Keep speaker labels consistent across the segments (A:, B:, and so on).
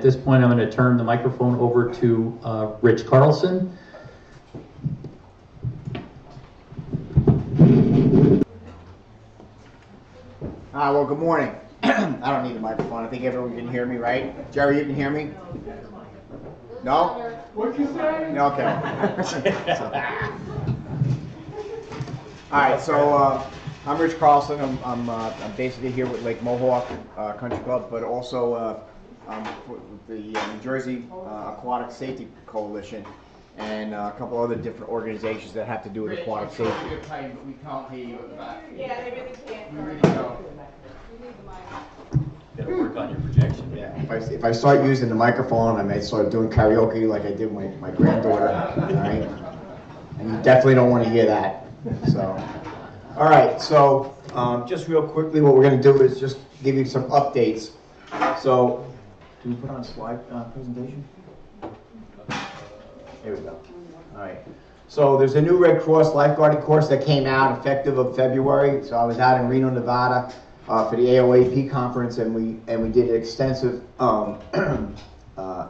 A: this point, I'm going to turn the microphone over to Rich Carlson.
B: Well, good morning. I don't need a microphone. I think everyone can hear me, right? Jerry, you can hear me? No?
C: What'd you say?
B: No, okay. All right, so I'm Rich Carlson. I'm basically here with Lake Mohawk Country Club, but also I'm with the New Jersey Aquatic Safety Coalition and a couple other different organizations that have to do with aquatic safety.
C: You're tight, but we can't hear you at the back.
D: Yeah, they really can't.
C: We really don't.
A: Gotta work on your projection.
B: Yeah, if I start using the microphone, I may start doing karaoke like I did with my granddaughter, all right? And you definitely don't want to hear that. So, all right, so just real quickly, what we're going to do is just give you some updates. So, can you put on a slide presentation? There we go. All right. So there's a new Red Cross lifeguarding course that came out effective of February. So I was out in Reno, Nevada for the AOAP conference, and we did an extensive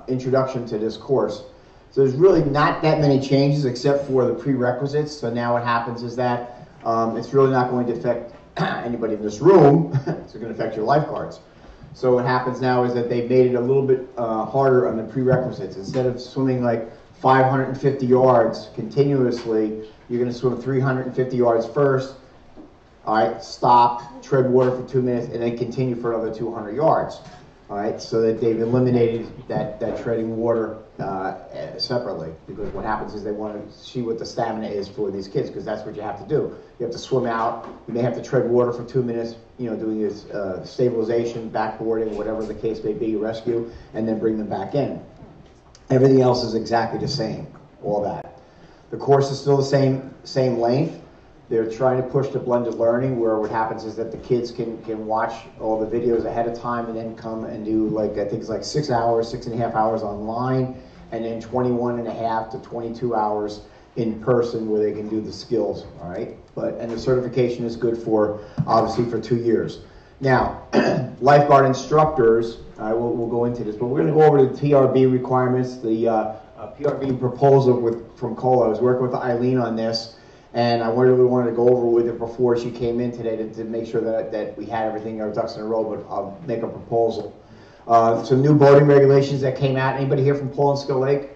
B: introduction to this course. So there's really not that many changes except for the prerequisites. So now what happens is that it's really not going to affect anybody in this room. It's going to affect your lifeguards. So what happens now is that they've made it a little bit harder on the prerequisites. Instead of swimming like 550 yards continuously, you're going to swim 350 yards first. All right, stop, tread water for 2 minutes, and then continue for another 200 yards. All right, so that they've eliminated that treading water separately, because what happens is they want to see what the stamina is for these kids, because that's what you have to do. You have to swim out. You may have to tread water for 2 minutes, you know, doing this stabilization, backboarding, whatever the case may be, rescue, and then bring them back in. Everything else is exactly the same, all that. The course is still the same length. They're trying to push the blended learning, where what happens is that the kids can watch all the videos ahead of time and then come and do, like, I think it's like 6 hours, 6.5 hours online, and then 21.5 to 22 hours in person where they can do the skills, all right? And the certification is good for, obviously, for 2 years. Now, lifeguard instructors, we'll go into this, but we're going to go over the PRB requirements, the PRB proposal from COLA. I was working with Eileen on this, and I really wanted to go over with it before she came in today to make sure that we had everything, our ducks in a row, but I'll make a proposal. Some new boating regulations that came out. Anybody here from Polandskill Lake?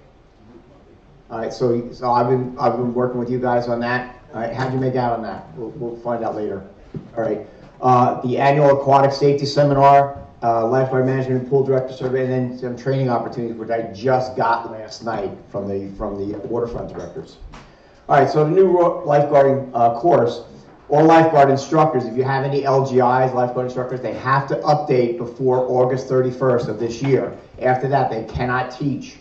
B: All right, so I've been working with you guys on that. All right, how'd you make out on that? We'll find out later. All right, the annual aquatic safety seminar, lifeguard management and pool director survey, and then some training opportunities, which I just got last night from the waterfront directors. All right, so the new lifeguarding course, all lifeguard instructors, if you have any LGIs, lifeguard instructors, they have to update before August 31st of this year. After that, they cannot teach.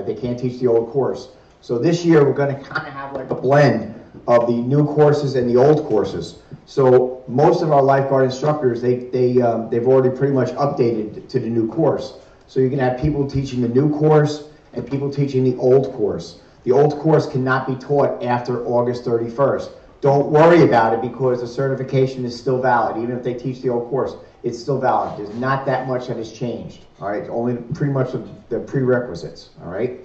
B: They can't teach the old course. So this year, we're going to kind of have like a blend of the new courses and the old courses. So most of our lifeguard instructors, they've already pretty much updated to the new course. So you can have people teaching the new course and people teaching the old course. The old course cannot be taught after August 31st. Don't worry about it, because the certification is still valid. Even if they teach the old course, it's still valid. There's not that much that has changed. All right, only pretty much the prerequisites. All right.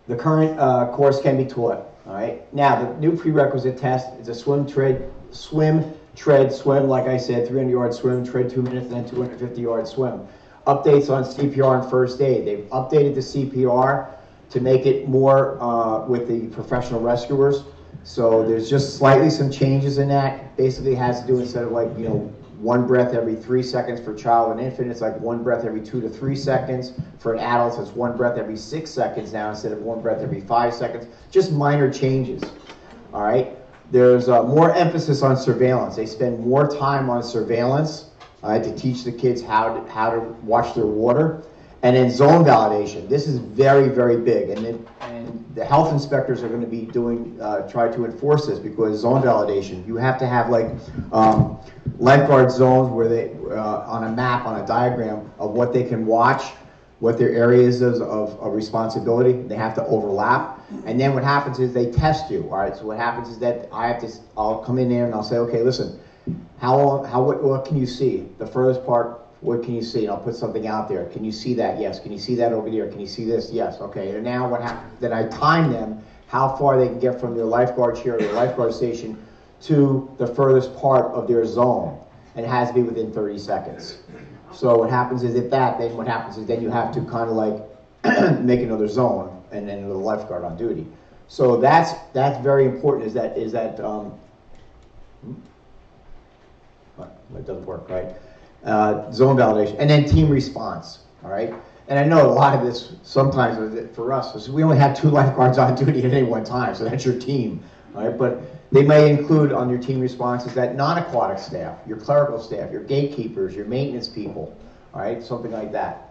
B: The current course can be taught. All right. Now the new prerequisite test is a swim, tread, swim. Like I said, 300-yard swim, tread 2 minutes, and then 250-yard swim. Updates on CPR and first aid. They've updated the CPR to make it more with the professional rescuers. So there's just slightly some changes in that. Basically it has to do, instead of like, you know, 1 breath every 3 seconds for child and infant, it's like 1 breath every 2 to 3 seconds. For an adult, it's 1 breath every 6 seconds now instead of 1 breath every 5 seconds. Just minor changes, all right? There's more emphasis on surveillance. They spend more time on surveillance to teach the kids how to watch their water. And then zone validation. This is very, very big. And the health inspectors are going to be doing, try to enforce this, because zone validation, you have to have like lifeguard zones where they, on a map, on a diagram of what they can watch, what their areas of responsibility. They have to overlap. And then what happens is they test you. All right. So what happens is that I'll come in there and I'll say, okay, listen, what can you see? The furthest part What can you see? And I'll put something out there. Can you see that? Yes. Can you see that over there? Can you see this? Yes. Okay. And now what happens? Then I time them how far they can get from their lifeguard chair or their lifeguard station to the furthest part of their zone. And it has to be within 30 seconds. So what happens is then what happens is then you have to kind of like make another zone and then another lifeguard on duty. So that's very important. That doesn't work, right? Zone validation, and then team response, all right? And I know a lot of this, sometimes for us, is we only have 2 lifeguards on duty at any one time, so that's your team, all right? But they may include on your team responses that non-aquatic staff, your clerical staff, your gatekeepers, your maintenance people, all right? Something like that.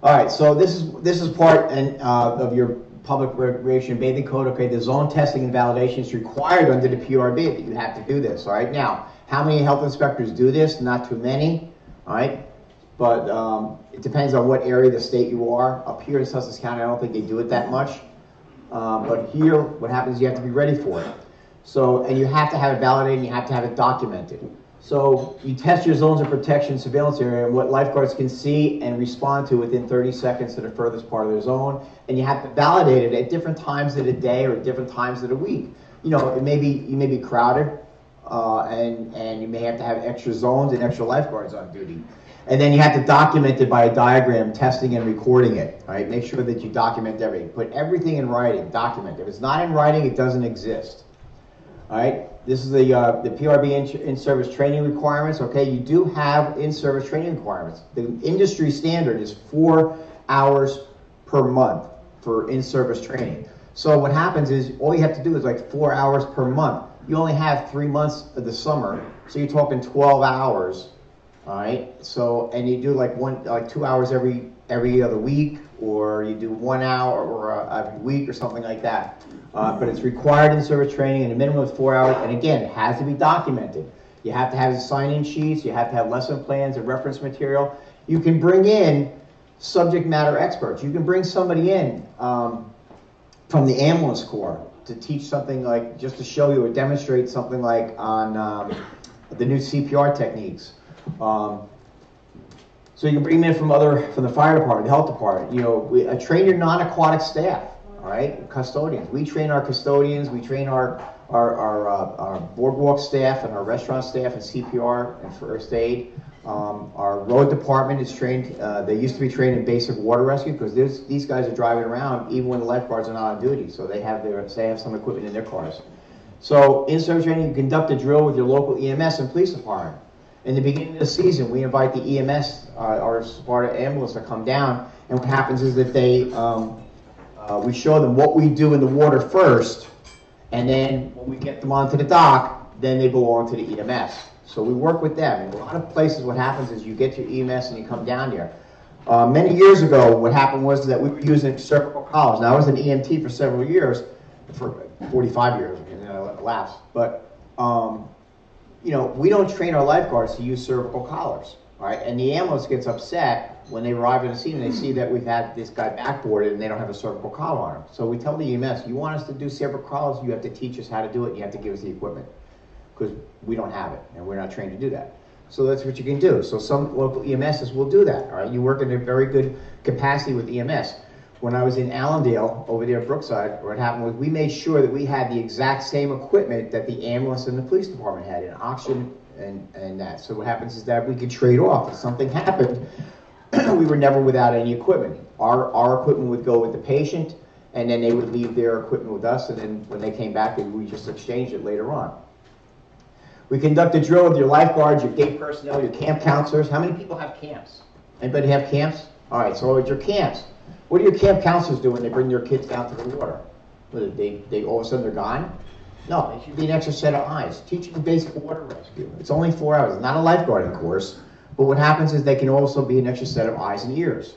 B: All right, so this is part of your public recreation bathing code. Okay, the zone testing and validation is required under the PRB that you have to do this, all right? Now, how many health inspectors do this? Not too many, all right? But it depends on what area of the state you are. Up here in Sussex County, I don't think they do it that much. But here, what happens is you have to be ready for it. So, and you have to have it validated and you have to have it documented. So you test your zones of protection surveillance area and what lifeguards can see and respond to within 30 seconds to the furthest part of their zone. And you have to validate it at different times of the day or at different times of the week. You know, you may be crowded and you may have to have extra zones and extra lifeguards on duty. And then you have to document it by a diagram, testing and recording it. All right, make sure that you document everything. Put everything in writing. Document. If it's not in writing, it doesn't exist. All right. This is the PRB in-service training requirements. Okay, you do have in-service training requirements. The industry standard is 4 hours per month for in-service training. So what happens is all you have to do is like 4 hours per month. You only have 3 months of the summer, so you're talking 12 hours. All right. So and you do like 2 hours every other week, or you do 1 hour or every week or something like that. But it's required in service training and a minimum of 4 hours. And again, it has to be documented. You have to have the sign-in sheets. You have to have lesson plans and reference material. You can bring in subject matter experts. You can bring somebody in from the ambulance corps to teach something like, just to show you or demonstrate something like on the new CPR techniques. So you can bring them in from the fire department, the health department. You know, train your non-aquatic staff. All right, custodians. We train our custodians. We train our boardwalk staff and our restaurant staff in CPR and first aid. Our road department is trained. They used to be trained in basic water rescue because these guys are driving around even when the lifeguards are not on duty. So they have some equipment in their cars. So in service training, you conduct a drill with your local EMS and police department. In the beginning of the season, we invite the EMS, our Sparta ambulance, to come down. And what happens is that we show them what we do in the water first, and then when we get them onto the dock, then they belong to the EMS. So we work with them. In a lot of places, what happens is you get your EMS and you come down here. Many years ago, what happened was that we were using cervical collars. Now, I was an EMT for several years, for 45 years, it lapsed. But, you know, we don't train our lifeguards to use cervical collars. All right, and the ambulance gets upset when they arrive at the scene and they see that we've had this guy backboarded and they don't have a cervical collar on him. So we tell the EMS, you want us to do cervical collars, you have to teach us how to do it, and you have to give us the equipment, because we don't have it and we're not trained to do that. So that's what you can do. So some local EMSs will do that. All right, you work in a very good capacity with EMS. When I was in Allendale, over there at Brookside, what happened was we made sure that we had the exact same equipment that the ambulance and the police department had, in oxygen and that. So what happens is that we could trade off. If something happened, we were never without any equipment. Our equipment would go with the patient, and then they would leave their equipment with us, and then when they came back, we just exchanged it later on. We conduct a drill with your lifeguards, your gate personnel, your camp counselors. How many people have camps? Anybody have camps? All right, so at your camps, what do your camp counselors do when they bring their kids down to the water? They all of a sudden they're gone? No, it should be an extra set of eyes. Teach them basic water rescue. It's only 4 hours. It's not a lifeguarding course, but what happens is they can also be an extra set of eyes and ears.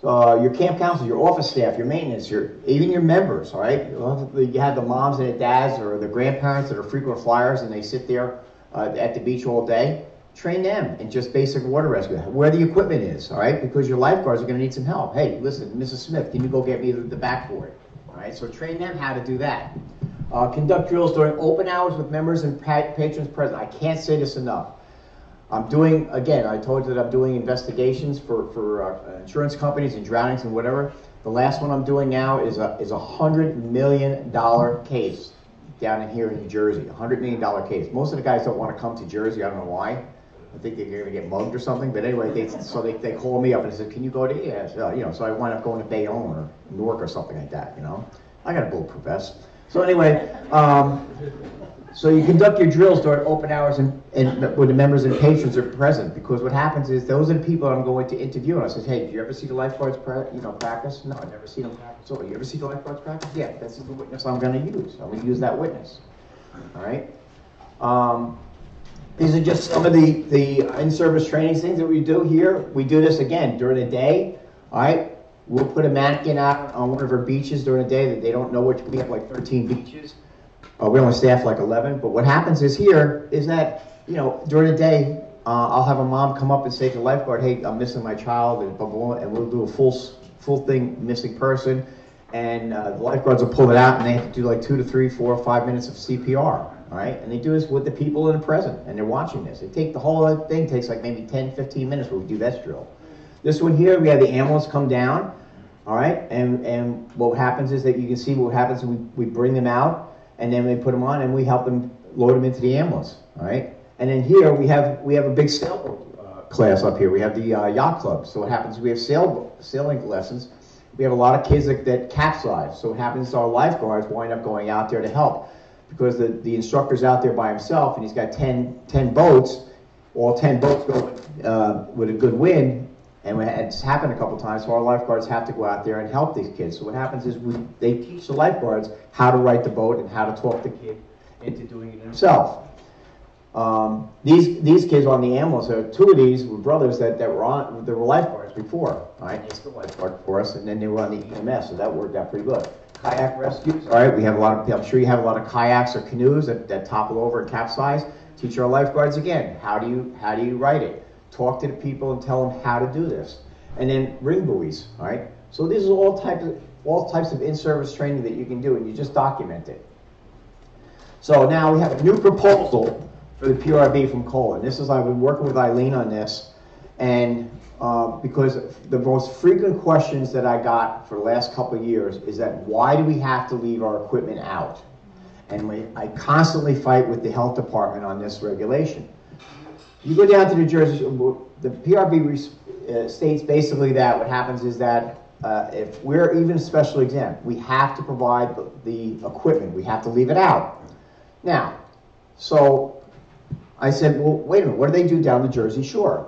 B: So your camp counselors, your office staff, your maintenance, even your members, all right? You have the moms and the dads or the grandparents that are frequent flyers and they sit there at the beach all day. Train them in just basic water rescue, where the equipment is, all right? Because your lifeguards are going to need some help. Hey, listen, Mrs. Smith, can you go get me the backboard? All right, so train them how to do that. Conduct drills during open hours with members and patrons present. I can't say this enough. I'm doing, again, I told you that I'm doing investigations for insurance companies and drownings and whatever. The last one I'm doing now is a $100 million case down in here in New Jersey, $100 million case. Most of the guys don't want to come to Jersey, I don't know why. I think they're going to get mugged or something, but anyway, they call me up and said, can you go to, yeah, so I wind up going to Bayonne or Newark or something like that, I got a bulletproof vest. So anyway, so you conduct your drills during open hours and when the members and patrons are present, because what happens is those are the people I'm going to interview, and I said, hey, did you ever see the lifeguards practice? No, I've never seen them practice. So, you ever see the lifeguards practice? Yeah, this is the witness I'm going to use. I'm going to use that witness. All right. These are just some of the in-service training things that we do here. We do this again during the day. All right. We'll put a mannequin out on one of our beaches during the day that they don't know which. We have like 13 beaches. We only staff like 11, but what happens is here is that, during the day, I'll have a mom come up and say to the lifeguard, hey, I'm missing my child, and blah, blah, blah, and we'll do a full thing, missing person, and the lifeguards will pull it out, and they have to do like 2 to 3, 4, or 5 minutes of CPR, all right? And they do this with the people in the present, and they're watching this. The whole thing takes like maybe 10, 15 minutes where we do this drill. This one here, we have the ambulance come down, all right? And what happens is that you can see what happens, we bring them out, and then we put them on, and we help them load them into the ambulance, all right? And then here we have a big sailboat class up here. We have the yacht club. So what happens is we have sailing lessons. We have a lot of kids that capsize. So what happens is our lifeguards wind up going out there to help, because the instructor's out there by himself, and he's got 10 boats. All 10 boats go with a good wind. And it's happened a couple times, so our lifeguards have to go out there and help these kids. So what happens is they teach the lifeguards how to ride the boat and how to talk the kid into doing it himself. These kids on the ambulance, 2 of these were brothers that were lifeguards before. All right, they still lifeguard for us, and then they were on the EMS, so that worked out pretty good. Kayak rescues, all right, we have a lot of, I'm sure you have a lot of kayaks or canoes that topple over and capsize. Teach our lifeguards again, how do you ride it? Talk to the people and tell them how to do this. And then ring buoys, all right? So these are all types of in-service training that you can do, and you just document it. So now we have a new proposal for the PRB from Colin. I've been working with Eileen on this, and because the most frequent questions that I got for the last couple of years is that why do we have to leave our equipment out? And I constantly fight with the health department on this regulation. You go down to New Jersey, the PRB states basically that what happens is that if we're even special exempt, we have to provide the equipment. We have to leave it out. Now, so I said, well, wait a minute, what do they do down the Jersey Shore?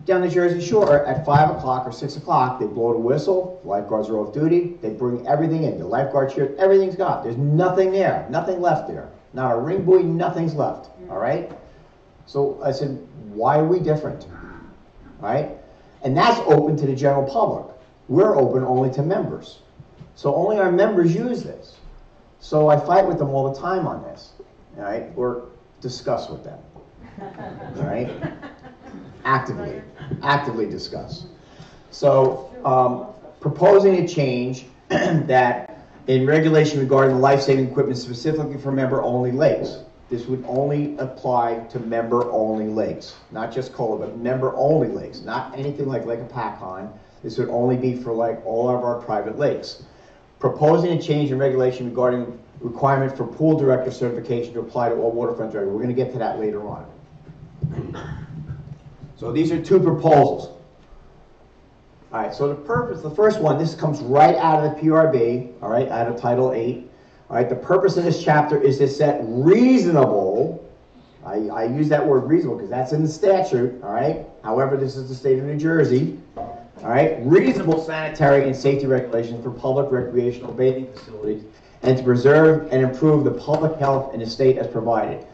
B: Down the Jersey Shore at 5 o'clock or 6 o'clock, they blow the whistle, the lifeguards are off duty, they bring everything in, the lifeguard chair, everything's gone. There's nothing there, nothing left there. Not a ring buoy, nothing's left, all right? So I said, why are we different, right? And that's open to the general public. We're open only to members. So only our members use this. So I fight with them all the time on this, all right? Or discuss with them, all right? Actively discuss. So proposing a change that in regulation regarding the life-saving equipment specifically for member-only lakes. This would only apply to member-only lakes, not just COLA, but member-only lakes, not anything like Lake Apacon. This would only be for like all of our private lakes. Proposing a change in regulation regarding requirement for pool director certification to apply to all waterfront directors. We're going to get to that later on. So these are 2 proposals. All right, so the first one, this comes right out of the PRB, all right, out of Title 8. All right, the purpose of this chapter is to set reasonable, I use that word reasonable because that's in the statute, all right? However, this is the state of New Jersey, all right? Reasonable sanitary and safety regulations for public recreational bathing facilities and to preserve and improve the public health in the state as provided.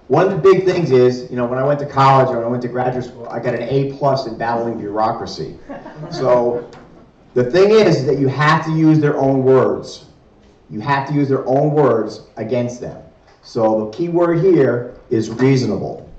B: One of the big things is, when I went to college or when I went to graduate school, I got an A+ in battling bureaucracy. So the thing is that you have to use their own words. You have to use their own words against them. So the key word here is reasonable.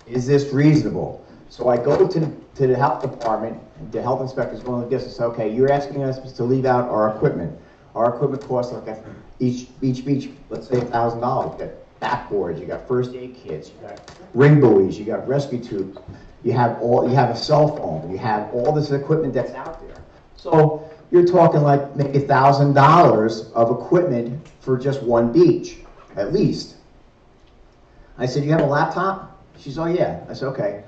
B: Is this reasonable? So I go to the health department, the health inspector's going to guess, okay, you're asking us to leave out our equipment. Our equipment costs like each beach, let's say $1,000. You got backboards, you got first aid kits, you got ring buoys, you got rescue tubes, You have a cell phone. You have all this equipment that's out there. So you're talking like maybe $1,000 of equipment for just one beach, at least. I said, you have a laptop? She said, oh yeah. I said, okay.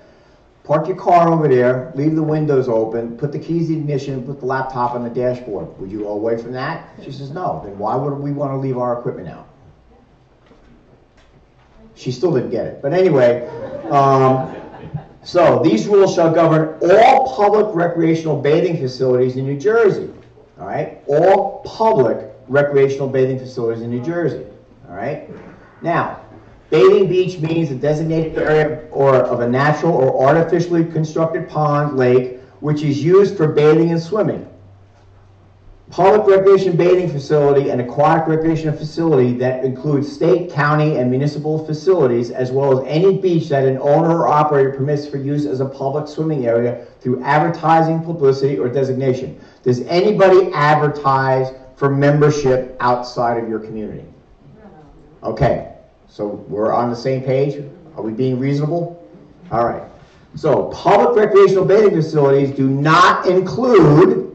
B: Park your car over there, leave the windows open, put the keys in the ignition, put the laptop on the dashboard. Would you go away from that? She says, no. Then why would we want to leave our equipment out? She still didn't get it. But anyway, so these rules shall govern all public recreational bathing facilities in New Jersey. All right? All public recreational bathing facilities in New Jersey. All right? Now, bathing beach means a designated area of a natural or artificially constructed pond, lake, which is used for bathing and swimming. Public recreation bathing facility and aquatic recreation facility that includes state, county, and municipal facilities, as well as any beach that an owner or operator permits for use as a public swimming area through advertising, publicity, or designation. Does anybody advertise for membership outside of your community? Okay. So we're on the same page? Are we being reasonable? All right. So public recreational bathing facilities do not include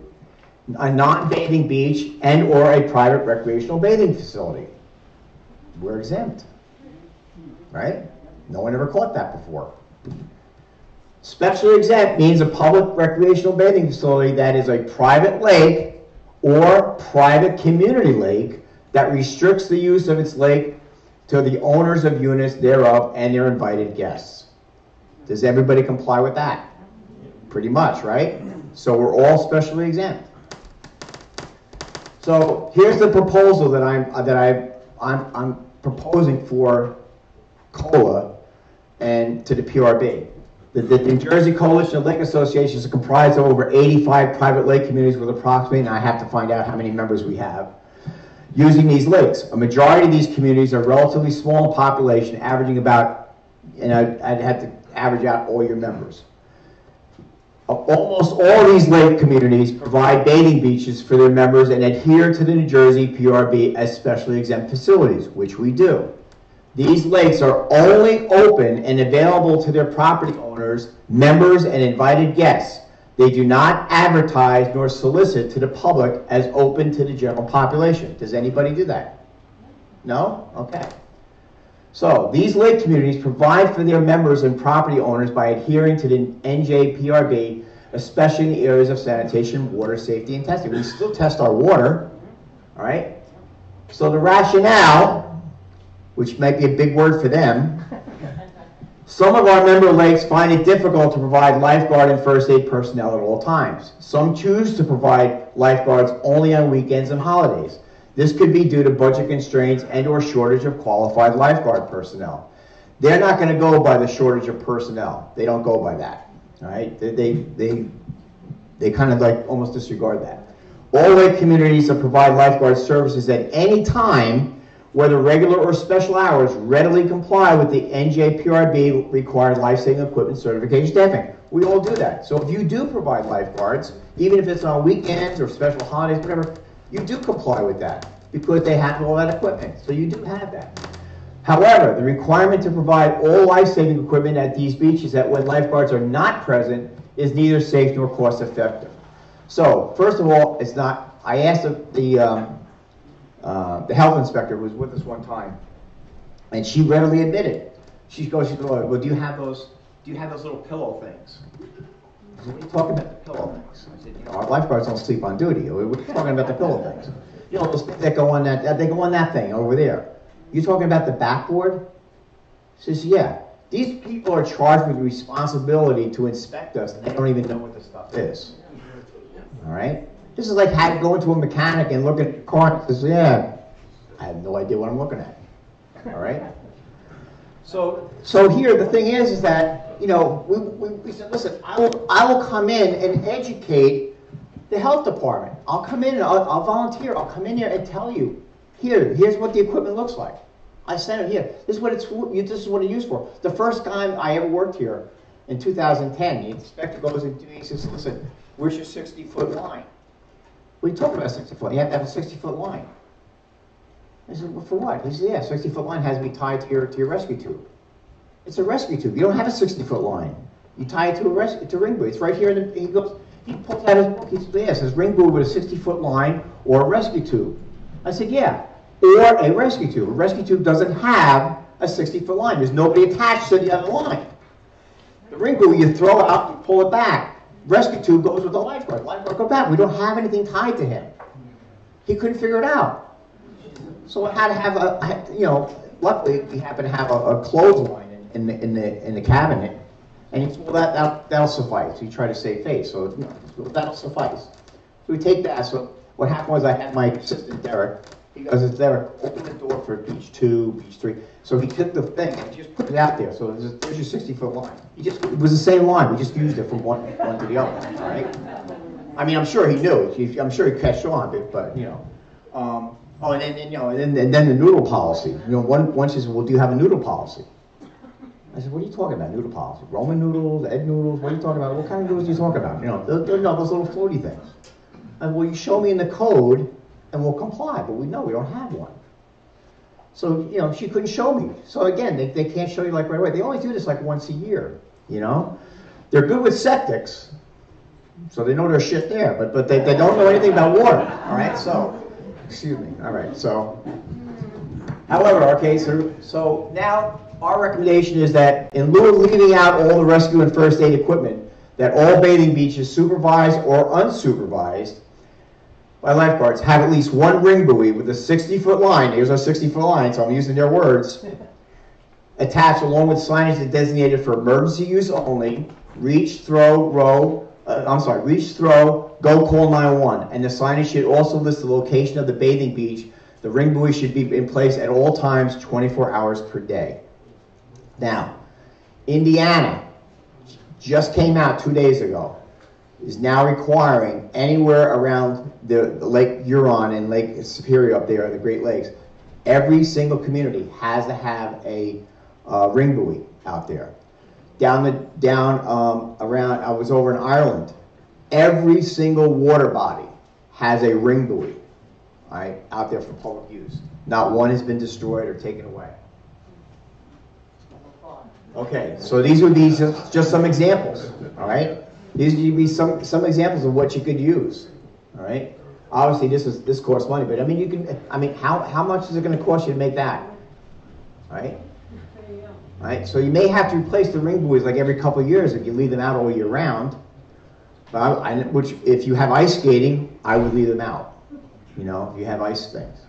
B: a non-bathing beach and or a private recreational bathing facility. We're exempt. Right? No one ever caught that before. Specially exempt means a public recreational bathing facility that is a private lake or private community lake that restricts the use of its lake to the owners of units thereof and their invited guests. Does everybody comply with that? Pretty much, right? So we're all specially exempt. So here's the proposal that I'm proposing for COLA and to the PRB. The New Jersey Coalition of Lake Associations is comprised of over 85 private lake communities with approximately, and I have to find out how many members we have, using these lakes. A majority of these communities are relatively small in population, averaging about, and I'd have to average out all your members. Almost all these lake communities provide bathing beaches for their members and adhere to the New Jersey PRB as specially exempt facilities, which we do. These lakes are only open and available to their property owners, members, and invited guests. They do not advertise nor solicit to the public as open to the general population. Does anybody do that? No? Okay. So these lake communities provide for their members and property owners by adhering to the NJPRB, especially in the areas of sanitation, water safety, and testing. We still test our water, all right? So the rationale, which might be a big word for them, some of our member lakes find it difficult to provide lifeguard and first aid personnel at all times. Some choose to provide lifeguards only on weekends and holidays. This could be due to budget constraints and or shortage of qualified lifeguard personnel. They're not going to go by the shortage of personnel. They don't go by that. All right? They kind of like almost disregard that. All lake communities that provide lifeguard services at any time, whether regular or special hours, readily comply with the NJPRB required life-saving equipment certification staffing. We all do that. So if you do provide lifeguards, even if it's on weekends or special holidays, whatever, you do comply with that because they have all that equipment. So you do have that. However, the requirement to provide all life-saving equipment at these beaches that when lifeguards are not present is neither safe nor cost-effective. So, first of all, it's not. I asked the health inspector who was with us one time, and she readily admitted. She goes, well, do you have those little pillow things? I said, what are you talking about the pillow things? I said, our lifeguards don't sleep on duty. We're talking about the pillow things. Those things that go on they go on that thing over there. You talking about the backboard? She says, yeah. These people are charged with responsibility to inspect us, and they don't even know what this stuff is. All right? This is like going to a mechanic and looking at your car and says, yeah, I have no idea what I'm looking at. All right? So here, the thing is that, we said, listen, I will come in and educate the health department. I'll come in and I'll volunteer. I'll come in there and tell you, here's what the equipment looks like. I sent it here. This is what it's used for. The first time I ever worked here in 2010, the inspector goes and he says, listen, where's your 60-foot line? What are you talking about 60-foot? You have to have a 60-foot line. I said, well, for what? He said, yeah, 60-foot line has to be tied to your rescue tube. It's a rescue tube. You don't have a 60-foot line. You tie it to a ring buoy. It's right here. He pulls out his book. He says, yeah, it says ring buoy with a 60-foot line or a rescue tube. I said, yeah, or a rescue tube. A rescue tube doesn't have a 60-foot line. There's nobody attached to the other line. The ring buoy, you throw out, you pull it back. Rescue tube goes with the lifeguard. Lifeguard go back. We don't have anything tied to him. He couldn't figure it out. So I had to have luckily we happened to have a clothesline in the cabinet, and he said, well, that'll suffice. He tried to save face, so that'll suffice. So we take that. So what happened was I had my assistant Derek. He goes, Derek, open the door for beach 2, beach 3. So he took the thing and just put it out there. So there's your 60-foot line. It was the same line. We just used it from one to the other. All right. I mean, I'm sure he knew. I'm sure he catched on, but and then the noodle policy. One says, well, do you have a noodle policy? I said, what are you talking about, noodle policy? Roman noodles, egg noodles, what are you talking about? What kind of noodles are you talking about? Those little floaty things. I said, well, you show me in the code and we'll comply, but we don't have one. So, she couldn't show me. So again, they can't show you like right away. They only do this like once a year, They're good with septics, so they know their shit there, but they don't know anything about water, all right? So, excuse me, all right, so. However, okay, so now our recommendation is that in lieu of leaving out all the rescue and first aid equipment, that all bathing beaches, supervised or unsupervised by lifeguards, have at least one ring buoy with a 60-foot line. Here's our 60-foot line, so I'm using their words. Attached along with signage that designated for emergency use only. Reach, throw, go call 911. And the signage should also list the location of the bathing beach. The ring buoy should be in place at all times, 24 hours per day. Now, Indiana just came out 2 days ago. Is now requiring anywhere around the Lake Huron and Lake Superior up there, the Great Lakes, every single community has to have a ring buoy out there. Around, I was over in Ireland. Every single water body has a ring buoy, all right, out there for public use. Not one has been destroyed or taken away. Okay, so these would be just some examples, all right? These would be some examples of what you could use, all right? Obviously, this costs money, but how much is it going to cost you to make that, all right? All right, so you may have to replace the ring buoys like every couple of years if you leave them out all year round. Which, if you have ice skating, I would leave them out. If you have ice things.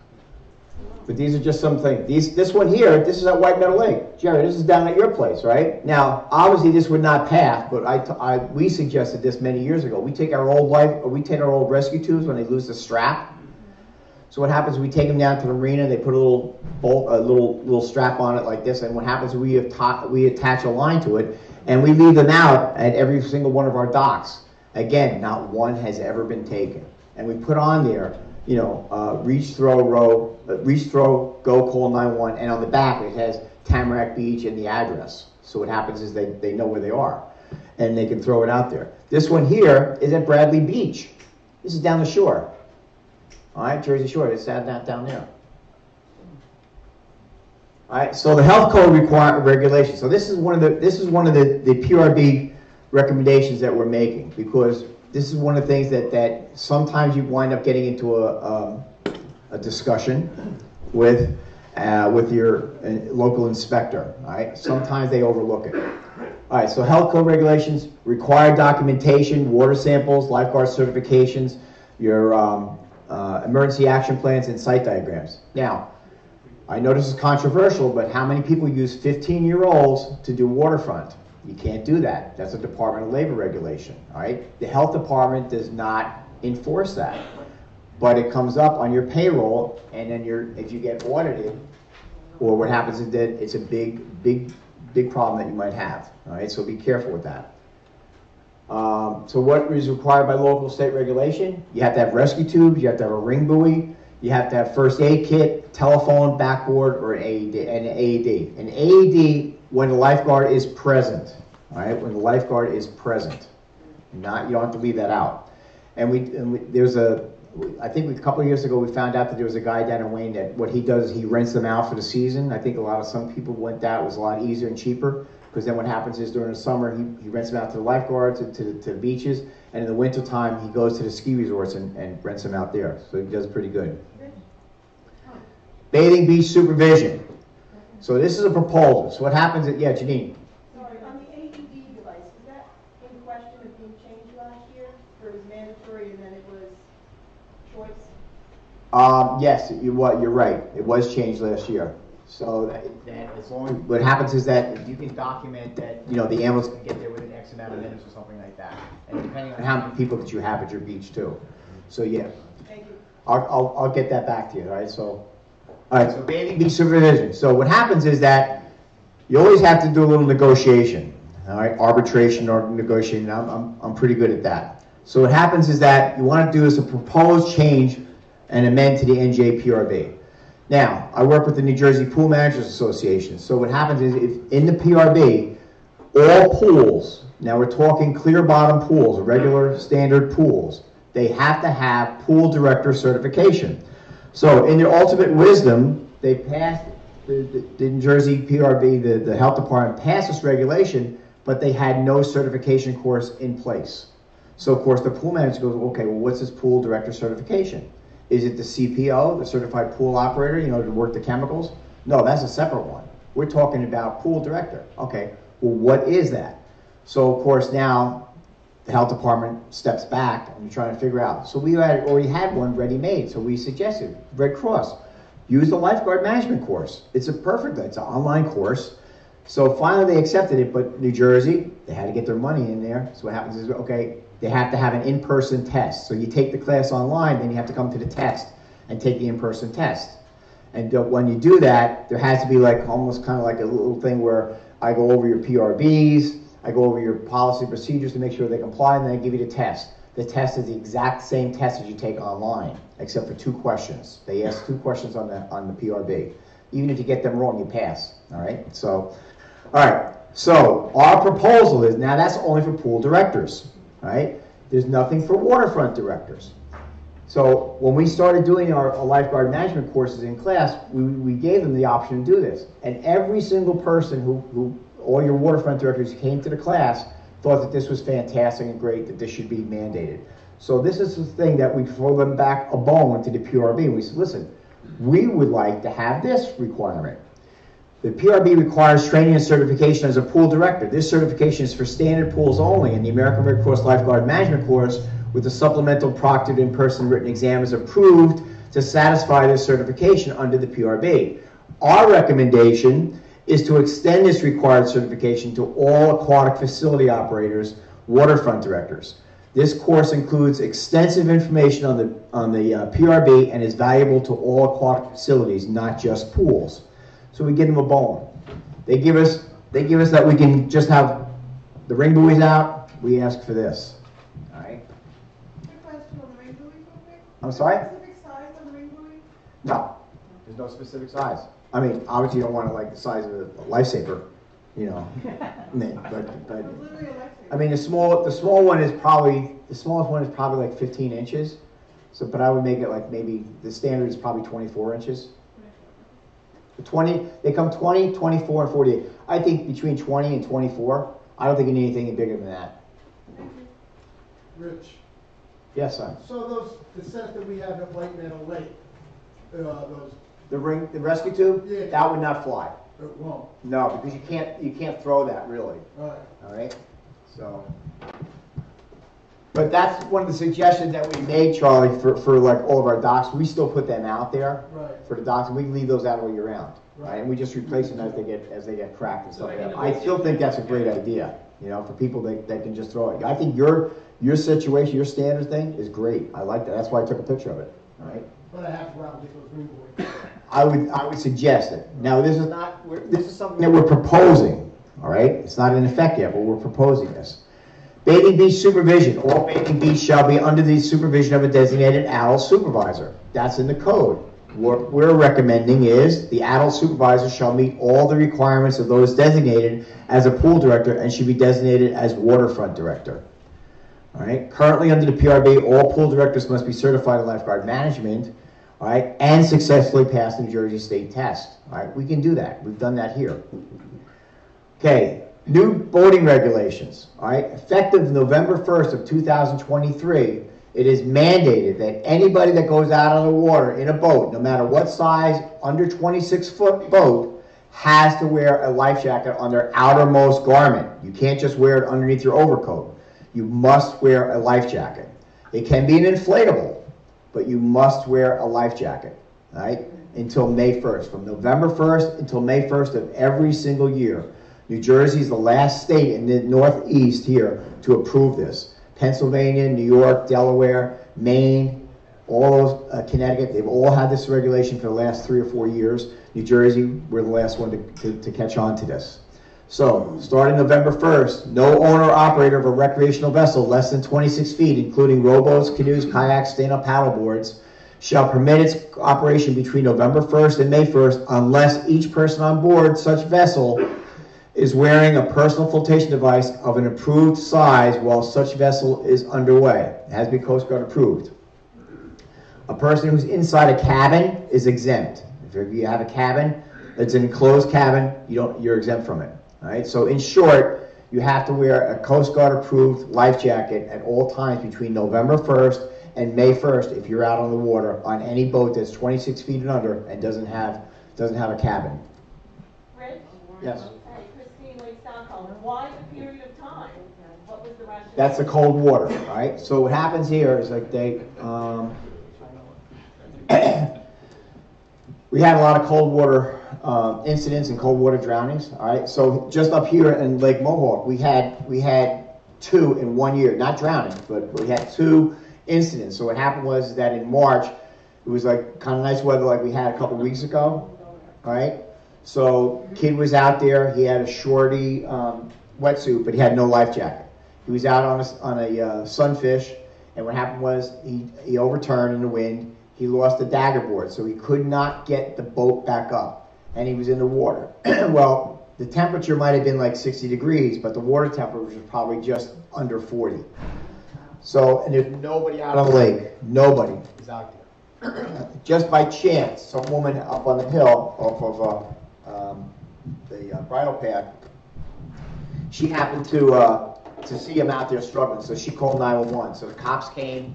B: But these are just some things. This one here, this is at White Meadow Lake. Jerry, this is down at your place, right? Now, obviously this would not pass, but we suggested this many years ago. We take our old rescue tubes when they lose the strap. So what happens is we take them down to the marina, they put a little strap on it like this, and what happens is we attach a line to it, and we leave them out at every single one of our docks. Again, not one has ever been taken. And we put on there, reach, throw, go, call 911, and on the back it has Tamarack Beach and the address. So what happens is they know where they are, and they can throw it out there. This one here is at Bradley Beach. This is down the shore. All right, Jersey Shore, it's down there. All right, so the health code regulations. So this is one of the PRB recommendations that we're making, because this is one of the things that sometimes you wind up getting into a discussion with your local inspector. All right, sometimes they overlook it. All right, so health code regulations require documentation, water samples, lifeguard certifications, your emergency action plans, and site diagrams. Now, I know this is controversial, but how many people use 15-year-olds to do waterfront? You can't do that. That's a Department of Labor regulation, all right? The health department does not enforce that, but it comes up on your payroll, and then if you get audited, or what happens is that it's a big problem that you might have, all right? So be careful with that. So what is required by local state regulation? You have to have rescue tubes, you have to have a ring buoy, you have to have first aid kit, telephone, backboard, or an AED. An AED when the lifeguard is present, all right? When the lifeguard is present. You don't have to leave that out. I think a couple of years ago we found out that there was a guy down in Wayne that what he does is he rents them out for the season. I think some people went that, it was a lot easier and cheaper. because then what happens is during the summer, he rents them out to the lifeguards, to the beaches, and in the wintertime, he goes to the ski resorts and rents them out there. So he does pretty good. Bathing beach supervision. So this is a proposal. So what happens is, yeah, Janine.
D: Sorry, on the AED device, is that in question of being changed last year? Or it was mandatory and then it was choice?
B: Yes, you're right. It was changed last year. So that as long as, what happens is that if you can document that, the ambulance can get there within X amount of minutes or something like that. And depending on how many people that you have at your beach too. So yeah.
D: Thank you.
B: I'll get that back to you, all right? So, all right, so bathing beach supervision. So what happens is that you always have to do a little negotiation, all right? Arbitration or negotiation, I'm pretty good at that. So what happens is that you want to do is a proposed change and amend to the NJPRB. Now, I work with the New Jersey Pool Managers Association. So what happens is if in the PRB, all pools, now we're talking clear bottom pools, regular standard pools, they have to have pool director certification. So in their ultimate wisdom, they passed, the New Jersey PRB, the health department passed this regulation, but they had no certification course in place. So of course the pool manager goes, okay, well what's this pool director certification? Is it the CPO, the certified pool operator, to work the chemicals? No, that's a separate one. We're talking about pool director. Okay, well what is that? So of course now the health department steps back and you're trying to figure out. So we already had one ready-made, so we suggested, Red Cross, use the lifeguard management course. It's an online course. So finally they accepted it, but New Jersey, they had to get their money in there. So what happens is, okay, they have to have an in-person test. So you take the class online, then you have to come to the test and take the in-person test. And when you do that, there has to be almost kind of like a little thing where I go over your PRBs, I go over your policy procedures to make sure they comply, and then I give you the test. The test is the exact same test as you take online, except for 2 questions. They ask 2 questions on the PRB. Even if you get them wrong, you pass. All right. So, all right. So our proposal is, now that's only for pool directors. All right. There's nothing for waterfront directors. So when we started doing our lifeguard management courses in class, we gave them the option to do this, and every single person who all your waterfront directors who came to the class thought that this was fantastic and great, that this should be mandated. So this is the thing that we throw them back a bone to the PRB. We said, listen, we would like to have this requirement. The PRB requires training and certification as a pool director. This certification is for standard pools only, and the American Red Cross Lifeguard Management course with the supplemental proctored in-person written exam is approved to satisfy this certification under the PRB. Our recommendation is to extend this required certification to all aquatic facility operators, waterfront directors. This course includes extensive information on the PRB and is valuable to all aquatic facilities, not just pools. So we give them a bone. They give us that we can just have the ring buoys out. We ask for this. All right.
D: Quick question on the ring buoy real quick.
B: I'm sorry?
D: Specific size on the ring buoy?
B: No, there's no specific size. I mean, obviously you don't want it like the size of a lifesaver, I mean, the smallest one is probably like 15 inches. So, but I would make it like maybe the standard is probably 24 inches. They come 20, 24, and 48. I think between 20 and 24. I don't think you need anything bigger than that.
E: Rich.
B: Yes, sir.
E: So the set that we have at White Meadow Lake,
B: The rescue tube?
E: Yeah.
B: That would not fly.
E: it won't.
B: No, because you can't throw that really.
E: All right.
B: All right. So, but that's one of the suggestions that we made, Charlie, for like all of our docks. We still put them out there for the docks, and we leave those out all year round. Right. And we just replace them as they get cracked and stuff like that. I still think that's a great idea. For people that can just throw it. I think your situation, your standard thing is great. I like that. That's why I took a picture of it. All right.
E: But I have to out with those green boys.
B: I would suggest it. Now this is something that we're proposing. All right. It's not in effect yet, but we're proposing this. Bathing beach supervision. All bathing beach shall be under the supervision of a designated adult supervisor. That's in the code. What we're recommending is the adult supervisor shall meet all the requirements of those designated as a pool director and should be designated as waterfront director. All right. Currently under the PRB, all pool directors must be certified in lifeguard management, all right, and successfully pass the New Jersey state test. All right. We can do that. We've done that here. Okay. New boating regulations, all right? Effective November 1st of 2023, it is mandated that anybody that goes out on the water in a boat, no matter what size, under 26-foot boat, has to wear a life jacket on their outermost garment. You can't just wear it underneath your overcoat. You must wear a life jacket. It can be an inflatable, but you must wear a life jacket, all right, until May 1st. From November 1st until May 1st of every single year. New Jersey is the last state in the Northeast here to approve this. Pennsylvania, New York, Delaware, Maine, all those, Connecticut, they've all had this regulation for the last 3 or 4 years. New Jersey, we're the last one to catch on to this. So, starting November 1st, no owner or operator of a recreational vessel less than 26 feet, including rowboats, canoes, kayaks, stand-up paddleboards, shall permit its operation between November 1st and May 1st unless each person on board such vessel is wearing a personal flotation device of an approved size while such vessel is underway. It has to be Coast Guard approved. A person who's inside a cabin is exempt. If you have a cabin, it's an enclosed cabin, you're exempt from it. All right. So in short, you have to wear a Coast Guard approved life jacket at all times between November 1st and May 1st if you're out on the water on any boat that's 26 feet and under and doesn't have a cabin.
D: Rich?
B: Yes.
D: Hey, Christine Lee Stockholm. Why the period of time? What was the rationale?
B: That's the cold water, all right? So what happens here is like we had a lot of cold water incidents and cold water drownings, all right? So just up here in Lake Mohawk, we had 2 in 1 year, not drowning, but we had 2 incidents. So what happened was that in March, it was like kind of nice weather like we had a couple weeks ago, all right? So kid was out there, he had a shorty wetsuit, but he had no life jacket. He was out on a sunfish, and what happened was he overturned in the wind. He lost the dagger board, so he could not get the boat back up, and he was in the water. Well, the temperature might have been like 60 degrees, but the water temperature was probably just under 40. So, and there's nobody out on the lake. Nobody is out there. Just by chance, some woman up on the hill off of the bridle path, she happened to see him out there struggling, so she called 911. So the cops came,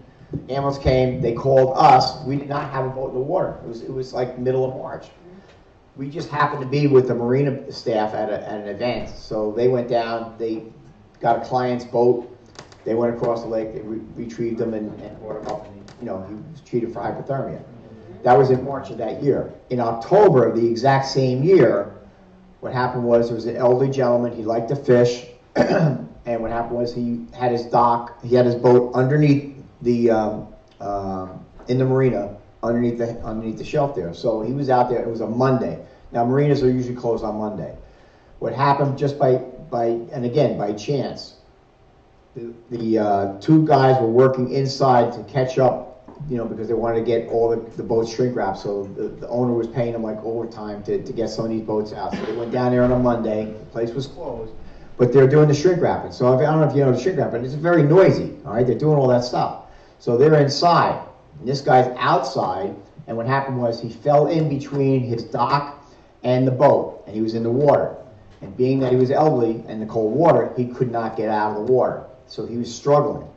B: ambulance came, they called us. We did not have a boat in the water. It was like middle of March. We just happened to be with the marina staff at an event, so they went down, they got a client's boat, they went across the lake, they retrieved him and brought him up, and he was treated for hypothermia. That was in March of that year. In October of the exact same year, what happened was there was an elderly gentleman, he liked to fish, and what happened was he had his boat underneath the in the marina underneath the shelf there. So he was out there. It was a Monday. Now marinas are usually closed on Monday. What happened just by chance, the 2 guys were working inside to catch up, because they wanted to get all the boats shrink wrapped. So the owner was paying them like overtime to get some of these boats out. So they went down there on a Monday. The place was closed, but they're doing the shrink wrapping. So I don't know if you know the shrink wrapping. It's very noisy. All right, they're doing all that stuff. So they're inside, and this guy's outside, and what happened was he fell in between his dock and the boat, and he was in the water. And being that he was elderly and the cold water, he could not get out of the water. So he was struggling.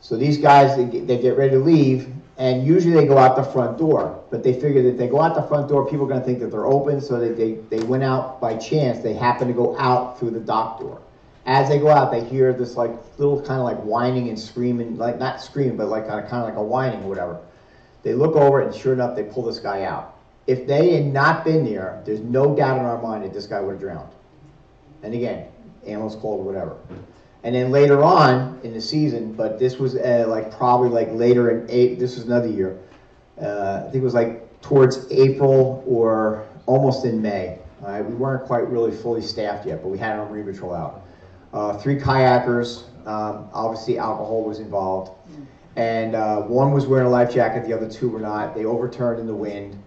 B: So these guys, they get ready to leave, and usually they go out the front door. But they figured that if they go out the front door, people are going to think that they're open, so they went out by chance. They happened to go out through the dock door. As they go out, they hear this like little kind of like whining and screaming, like not screaming, but like kind of like a whining or whatever. They look over, and sure enough, they pull this guy out. If they had not been there, there's no doubt in our mind that this guy would have drowned. And again, ambulance called, whatever. And then later on in the season, but this was probably later in this was another year. I think it was like towards April or almost in May. We weren't quite really fully staffed yet, but we had our marine patrol out. 3 kayakers, obviously alcohol was involved. And one was wearing a life jacket, the other 2 were not. They overturned in the wind.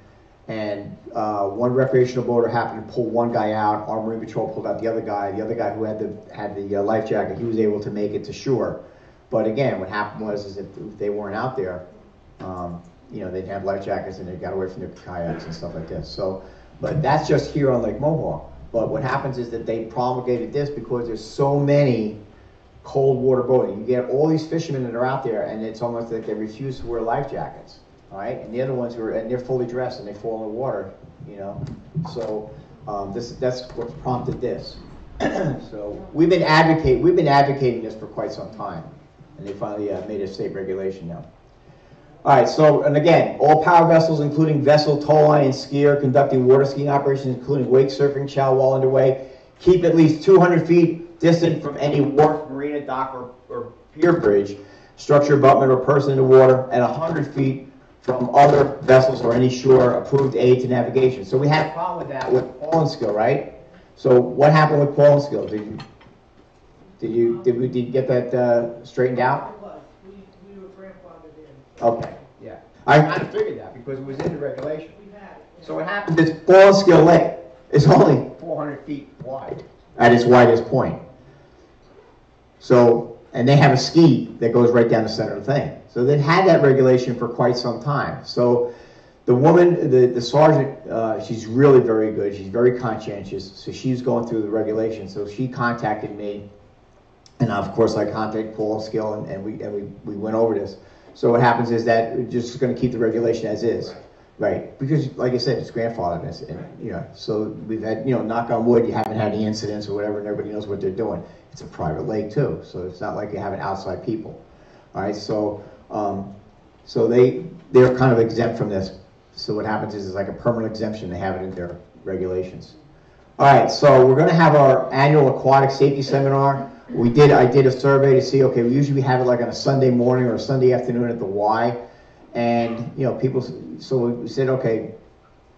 B: And one recreational boater happened to pull one guy out. Our marine patrol pulled out the other guy. The other guy who had the life jacket, he was able to make it to shore. But again, what happened was if they weren't out there, they'd have life jackets and they got away from their kayaks and stuff like this. So, but that's just here on Lake Mohawk. But what happens is that they promulgated this because there's so many cold water boating. You get all these fishermen that are out there, and it's almost like they refuse to wear life jackets, all right? And the other ones and they're fully dressed and they fall in the water, you know? So that's what's prompted this. So we've been advocating this for quite some time, and they finally made a state regulation now. All right, so, and again, all power vessels, including vessel, tow line, and skier, conducting water skiing operations, including wake surfing, chow while underway, keep at least 200 feet distant from any wharf, marina, dock, or pier bridge, structure, abutment, or person in the water, and 100 feet from other vessels or any shore approved aid to navigation. So we had a problem with that with Paul and Skill, right? So what happened with Paul and Skill? Did you get that straightened out?
E: We were grandfathered in.
B: Okay, yeah. I kind of figured that because it was in the regulation. So what happened is Paul and Skill Lake is only 400 feet wide at its widest point. So, and they have a ski that goes right down the center of the thing. So they've had that regulation for quite some time. So the woman, the sergeant, she's really very good. She's very conscientious. So she's going through the regulation. So she contacted me, and of course I contacted Paul and Skill, and we went over this. So what happens is that we're just going to keep the regulation as is, right? Because like I said, it's grandfathered, and you know. So we've had, you know, knock on wood, you haven't had any incidents or whatever, and everybody knows what they're doing. It's a private lake too, so it's not like you have outside people. All right, so they're kind of exempt from this. So what happens is it's like a permanent exemption. They have it in their regulations. All right, so we're going to have our annual aquatic safety seminar. I did a survey to see, okay, we usually have it like on a Sunday morning or a Sunday afternoon at the Y, and you know, people. So we said, okay,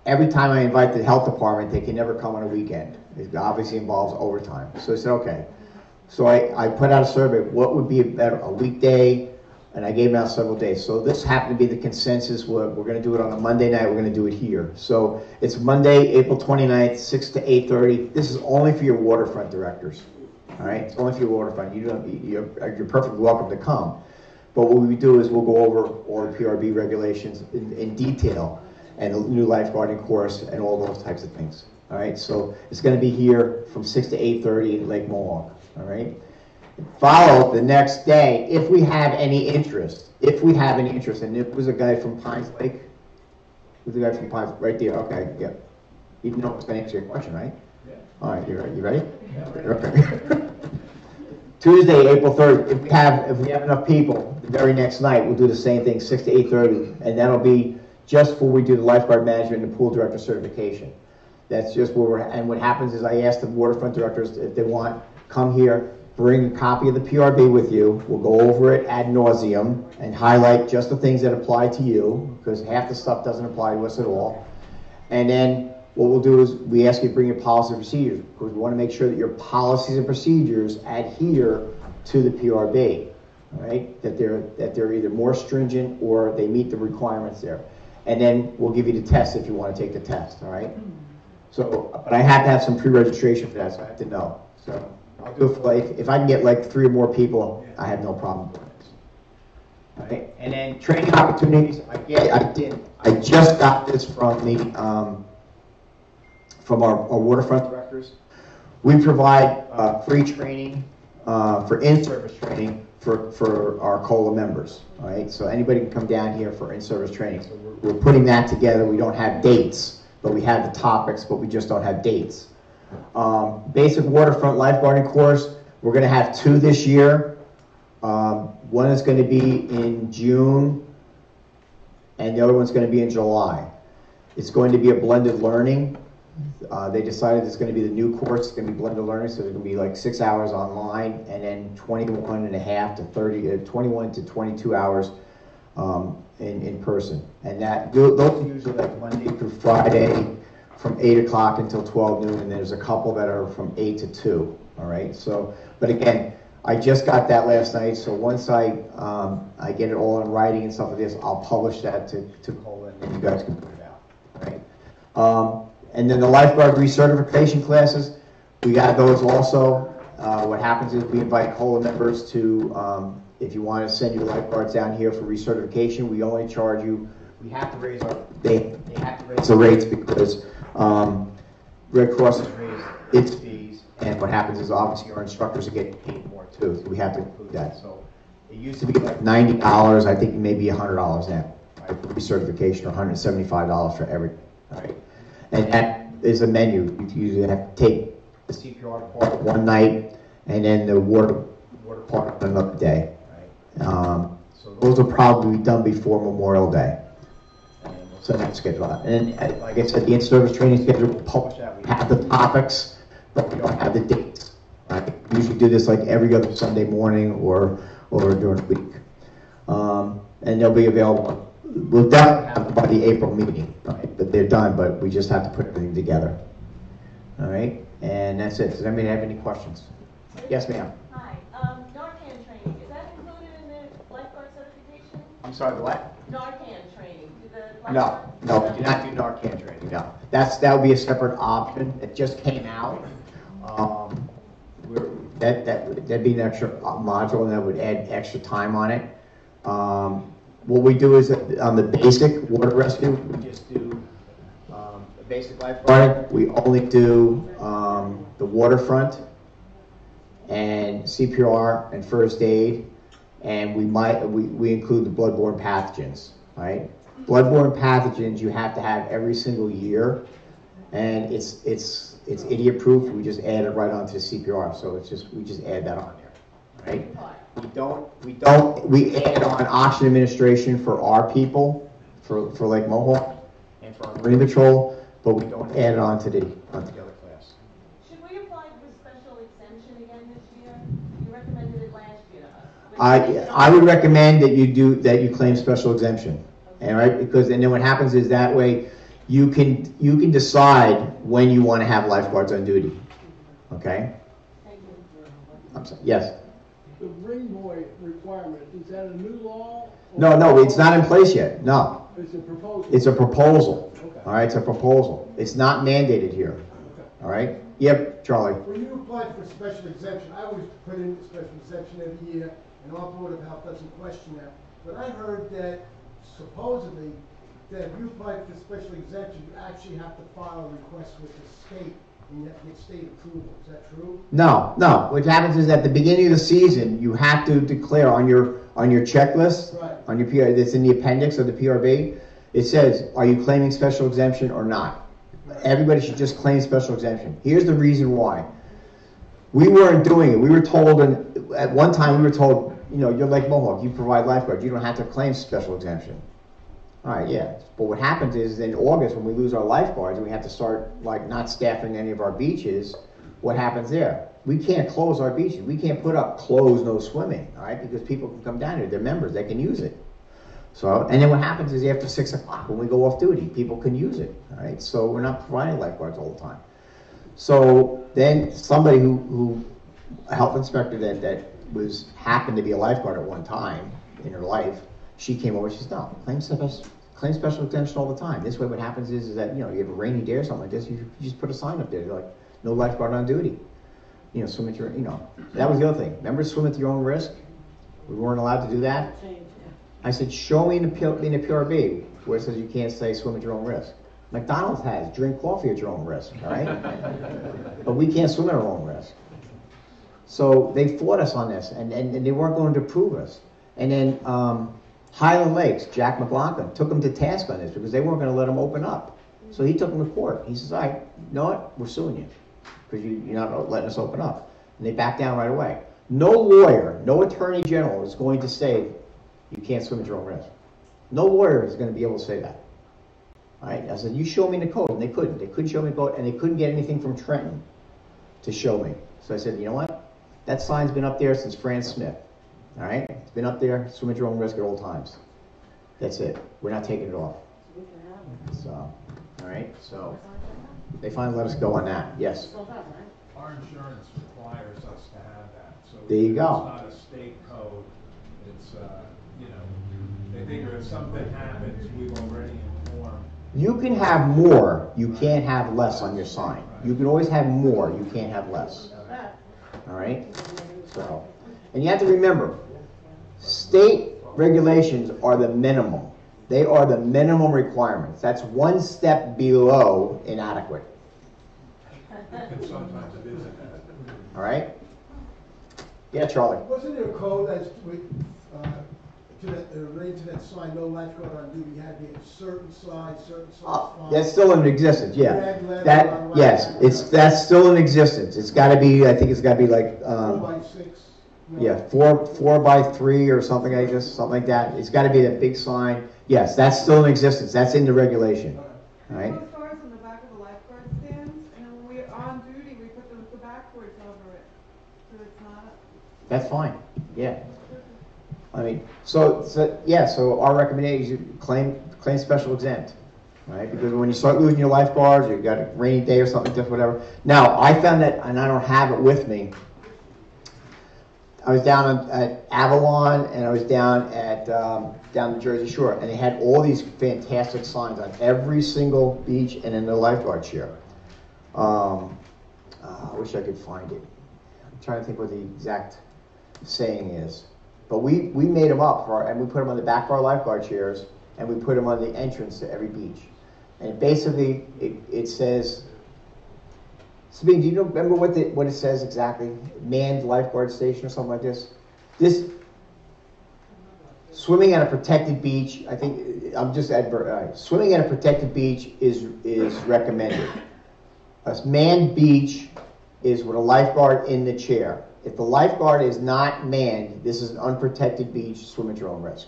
B: every time I invite the health department, they can never come on a weekend. It obviously involves overtime. So I said, okay. So I put out a survey. What would be a weekday? And I gave them out several days. So this happened to be the consensus. We're going to do it on a Monday night. We're going to do it here. So it's Monday, April 29th, 6 to 8:30. This is only for your waterfront directors. All right? It's only for your waterfront. You're perfectly welcome to come. But what we do is we'll go over all the PRB regulations in detail, and the new lifeguarding course and all those types of things. All right? So it's going to be here from 6 to 8:30 in Lake Mohawk. All right? Follow the next day if we have any interest. And it was a guy from Pines Lake. It was a guy from Pines, right there. Okay, yeah. You know what's going to answer your question, right? Yeah. All right, you ready? Yeah. Okay. Tuesday, April 3rd. If we have enough people, the very next night we'll do the same thing, 6 to 8:30, and that'll be just before we do the lifeguard management and pool director certification. That's just where we're. And what happens is I ask the waterfront directors if they want, come here. Bring a copy of the PRB with you. We'll go over it ad nauseum and highlight just the things that apply to you, because half the stuff doesn't apply to us at all. And then what we'll do is we ask you to bring your policy and procedures, because we want to make sure that your policies and procedures adhere to the PRB, right? That they're either more stringent or they meet the requirements there. And then we'll give you the test if you want to take the test, all right? So, but I have to have some pre-registration for that, so I have to know. So I'll do it for if I can get like 3 or more people, I have no problem doing this. All right, and then training opportunities. I just got this from our waterfront directors. We provide free training for in-service training for our COLA members. All right, so anybody can come down here for in-service training. So we're putting that together. We don't have dates, but we have the topics, but we just don't have dates. Basic waterfront lifeguarding course, we're going to have 2 this year. One is going to be in June, and the other one's going to be in July. It's going to be a blended learning. They decided it's going to be the new course. It's going to be blended learning, so it's going to be like 6 hours online, and then 21 to 22 hours in person. And those are usually like Monday through Friday, from 8 o'clock until 12 noon, and there's a couple that are from 8 to 2, all right? So, but again, I just got that last night, so once I get it all in writing and stuff like this, I'll publish that to COLA, and you guys can put it out, all right? And then the lifeguard recertification classes, we got those also. What happens is we invite COLA members to, if you want to send your lifeguards down here for recertification, we only charge you, we have to raise they have to raise the rates because Red Cross has raised its fees, and what happens is obviously our instructors are getting paid more too, so we have to include that. So it used to be like $90, I think maybe $100 now, right, for recertification, or $175 for every, right? And that is a menu. You usually have to take the CPR part one night, and then the water part on another day, right? So those will probably be done before Memorial Day. So that's schedule out. And like I said, the in-service training schedule will publish that. We have the topics, but we don't have the dates. Right? We usually do this like every other Sunday morning or during the week. And they'll be available. We'll definitely have them by the April meeting, right? But they're done, but we just have to put everything together. All right? And that's it. Does anybody have any questions? Yes, ma'am.
D: Hi, Narcan training, is that included in the lifeguard certification?
B: I'm sorry, what?
D: Narcan training, do the
B: No,
D: lifeguards?
B: we do not do Narcan training, no. That would be a separate option. It just came out. That'd be an extra module, and that would add extra time on it. What we do is on the basic water rescue, we just do the basic lifeguarding. We only do the waterfront and CPR and first aid, and we include the bloodborne pathogens, right? Bloodborne pathogens you have to have every single year, and it's idiot proof. We just add it right onto the CPR, so we just add that on there, right? We add on oxygen administration for our people, for Lake Mohawk, and for our Marine Patrol, but we don't add it onto the other class.
D: Should we apply for special exemption again this year? You recommended it last year to us.
B: I would recommend that you claim special exemption, and right, because and then what happens is that way you can decide when you want to have lifeguards on duty. Okay.
D: Thank you.
B: I'm sorry. Yes.
E: The ring boy requirement, is that a new law?
B: No, it's not in place yet. No.
E: It's a proposal?
B: It's a proposal.
E: Okay.
B: All right, it's a proposal. It's not mandated here.
E: Okay.
B: All right. Yep, Charlie.
F: When you apply for special exemption, I always put in special exemption every year, and our Board of Health doesn't question that. But I heard that supposedly, that if you apply for special exemption, you actually have to file a request with the state, and you have to get state approval. Is that true?
B: No. What happens is at the beginning of the season, you have to declare on your checklist,
F: Right.
B: on your PR, that's in the appendix of the PRB. It says, are you claiming special exemption or not? Everybody should just claim special exemption. Here's the reason why. We weren't doing it. We were told, and at one time we were told, you're Lake Mohawk, you provide lifeguards, you don't have to claim special exemption. All right, yeah. But what happens is in August when we lose our lifeguards and we have to start not staffing any of our beaches, what happens there? We can't close our beaches. We can't put up closed no swimming, all right? Because people can come down here. They're members. They can use it. So, and then what happens is after 6 o'clock when we go off duty, people can use it, all right? So we're not providing lifeguards all the time. So then somebody a health inspector that happened to be a lifeguard at one time in her life, she came over, she said, no, claim special exemption all the time. This way what happens is that, you have a rainy day or something like this, you just put a sign up there, like, no lifeguard on duty. Swim at your, that was the other thing. Remember swim at your own risk? We weren't allowed to do that. I said, show me in the PRB where it says you can't say swim at your own risk. McDonald's has drink coffee at your own risk, all right? But we can't swim at our own risk. So they fought us on this, and they weren't going to approve us. And then Highland Lakes, Jack McLaughlin, took them to task on this because they weren't going to let them open up. So he took them to court. He says, all right, you know what? We're suing you because you're not letting us open up. And they backed down right away. No lawyer, no attorney general is going to say you can't swim at your own risk. No lawyer is going to be able to say that. All right? I said, you show me the code. And they couldn't. They couldn't show me the code, and they couldn't get anything from Trenton to show me. So I said, you know what? That sign's been up there since Fran Smith. All right? It's been up there. Swim at your own risk at all times. That's it. We're not taking it off. So, all right? So they finally let us go on that. Yes?
G: Our insurance requires us to have that. So
B: There you go.
G: It's not a state code. It's, they figure if something happens, we've already informed.
B: You can have more. You can't have less on your sign. You can always have more. You can't have less. All right? So, and you have to remember, state regulations are the minimum. They are the minimum requirements. That's one step below inadequate.
G: And sometimes it isn't.
B: All right? Yeah, Charlie?
F: Wasn't there a code that's to that, related to that sign, no lifeguard on duty, had to be a certain size font?
B: That's still in existence, yeah.
F: Red letter on
B: That,
F: the
B: yes,
F: left.
B: that's still in existence. It's gotta be, I think it's gotta be like,
F: 4x6? No.
B: yeah, 4x3 or something like this, something like that. It's gotta be that big sign. Yes, that's still in existence. That's in the regulation, all right?
H: Those stars in the back of the lifeguard stands, and when we're on duty, we put the backwards over it, so it's not.
B: That's fine, yeah. I mean, so our recommendation is you claim special exempt, right? Because when you start losing your lifeguards, you've got a rainy day or something different, whatever. Now, I found that, and I don't have it with me, I was down at Avalon, and I was down at down the Jersey Shore, and they had all these fantastic signs on every single beach and in the lifeguard chair. I wish I could find it. I'm trying to think what the exact saying is. But we made them up, and we put them on the back of our lifeguard chairs, and we put them on the entrance to every beach. And basically, it says, Sabine, do you remember what it says exactly? Manned lifeguard station or something like this? This, swimming at a protected beach, I think, I'm just swimming at a protected beach is recommended. A manned beach is with a lifeguard in the chair. If the lifeguard is not manned, this is an unprotected beach, swim at your own risk.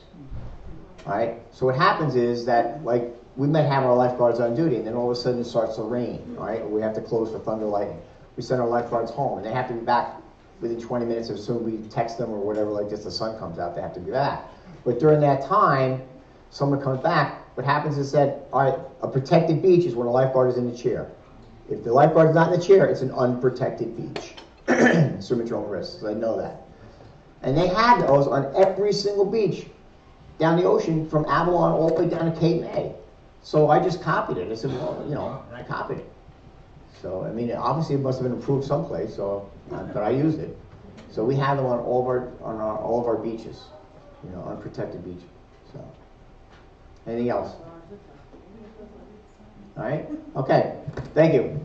B: All right? So what happens is that, like, we might have our lifeguards on duty, and then all of a sudden it starts to rain, all right? Or we have to close for thunder lightning. We send our lifeguards home, and they have to be back within 20 minutes as soon as we text them or whatever, like this, the sun comes out, they have to be back. But during that time, someone comes back, what happens is that, all right, a protected beach is when a lifeguard is in the chair. If the lifeguard is not in the chair, it's an unprotected beach. Swim at your own risk, so I know that. And they had those on every single beach down the ocean from Avalon all the way down to Cape May. So I just copied it. I said, well, you know, and I copied it. So, I mean, obviously it must have been approved someplace, so, but I used it. So we have them on all of our beaches, you know, unprotected beaches. So, anything else? All right? Okay. Thank you.